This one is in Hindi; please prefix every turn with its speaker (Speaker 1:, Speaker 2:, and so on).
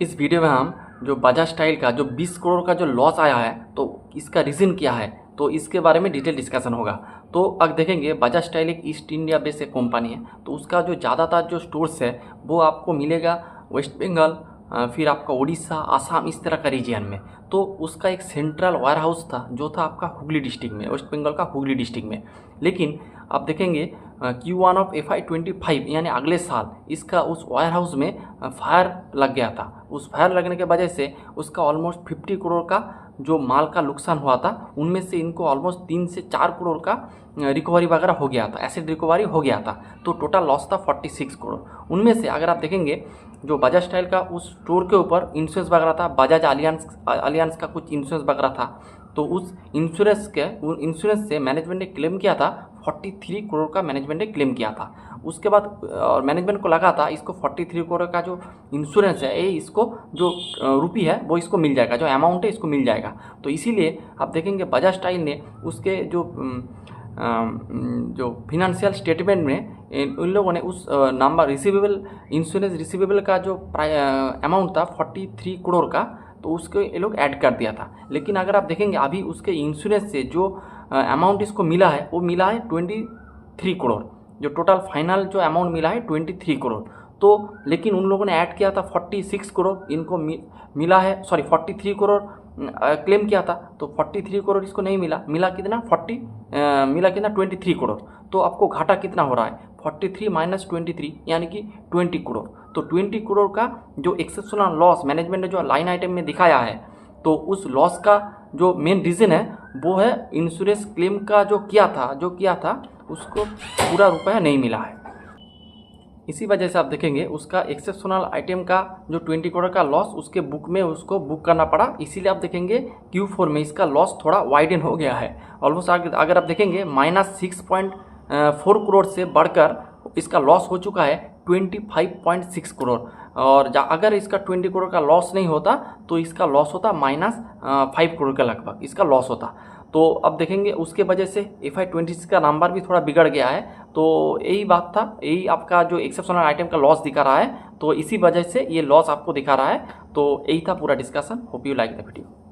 Speaker 1: इस वीडियो में हम जो बजाज स्टाइल का जो 20 करोड़ का जो लॉस आया है तो इसका रीज़न क्या है, तो इसके बारे में डिटेल डिस्कशन होगा। तो अब देखेंगे बजाज स्टाइल एक ईस्ट इंडिया बेस्ड एक कंपनी है, तो उसका जो ज़्यादातर जो स्टोर्स है वो आपको मिलेगा वेस्ट बंगाल, फिर आपका उड़ीसा, आसाम, इस तरह का रीजन में। तो उसका एक सेंट्रल वायर हाउस था जो था आपका हुगली डिस्ट्रिक्ट में, वेस्ट बंगाल का हुगली डिस्ट्रिक्ट में। लेकिन आप देखेंगे Q1 ऑफ FY25 यानी अगले साल इसका उस वायर हाउस में फायर लग गया था। उस फायर लगने के वजह से उसका ऑलमोस्ट 50 करोड़ का जो माल का नुकसान हुआ था, उनमें से इनको ऑलमोस्ट 3 से 4 करोड़ का रिकवरी वगैरह हो गया था, एसिड रिकवरी हो गया था। तो टोटल लॉस था 46 करोड़। उनमें से अगर आप देखेंगे जो बजाज स्टाइल का उस स्टोर के ऊपर इंश्योरेंस वगैरह था, बजाज अलियांस का कुछ इंश्योरेंस वगैरह था, तो उस इंश्योरेंस से मैनेजमेंट ने क्लेम किया था 43 करोड़ का। मैनेजमेंट ने क्लेम किया था। उसके बाद और मैनेजमेंट को लगा था इसको 43 करोड़ का जो इंश्योरेंस है ये इसको जो रुपी है वो इसको मिल जाएगा, जो अमाउंट है इसको मिल जाएगा। तो इसीलिए आप देखेंगे बजाज स्टाइल ने उसके जो फिनंशियल स्टेटमेंट में उन लोगों ने उस नंबर इंश्योरेंस रिसीवेबल का जो अमाउंट था 43 करोड़ का, तो उसको ये लोग ऐड कर दिया था। लेकिन अगर आप देखेंगे अभी उसके इंश्योरेंस से जो अमाउंट इसको मिला है वो मिला है 23 करोड़। जो टोटल फाइनल जो अमाउंट मिला है 23 करोड़। तो लेकिन उन लोगों ने ऐड किया था 46 करोड़, इनको मिला है 43 करोड़ क्लेम किया था, तो 43 करोड़ इसको नहीं मिला। मिला कितना 23 करोड़। तो आपको घाटा कितना हो रहा है 43 माइनस 23 यानी कि 20 करोड़। तो 20 करोड़ का जो एक्सेप्शनल लॉस मैनेजमेंट ने जो लाइन आइटम में दिखाया है, तो उस लॉस का जो मेन रीज़न है वो है इंश्योरेंस क्लेम का जो किया था उसको पूरा रुपया नहीं मिला है। इसी वजह से आप देखेंगे उसका एक्सेप्शनल आइटम का जो 20 करोड़ का लॉस उसके बुक में उसको बुक करना पड़ा। इसीलिए आप देखेंगे Q4 में इसका लॉस थोड़ा वाइडन हो गया है। ऑलमोस्ट अगर आप देखेंगे -6.4 करोड़ से बढ़कर इसका लॉस हो चुका है 25.6 करोड़। और अगर इसका 20 करोड़ का लॉस नहीं होता तो इसका लॉस होता -5 करोड़ का लगभग इसका लॉस होता। तो अब देखेंगे उसके वजह से FY26 का नंबर भी थोड़ा बिगड़ गया है। तो यही बात था, यही आपका जो एक्सेप्शनल आइटम का लॉस दिखा रहा है, तो इसी वजह से ये लॉस आपको दिखा रहा है। तो यही था पूरा discussion. Hope you like the video.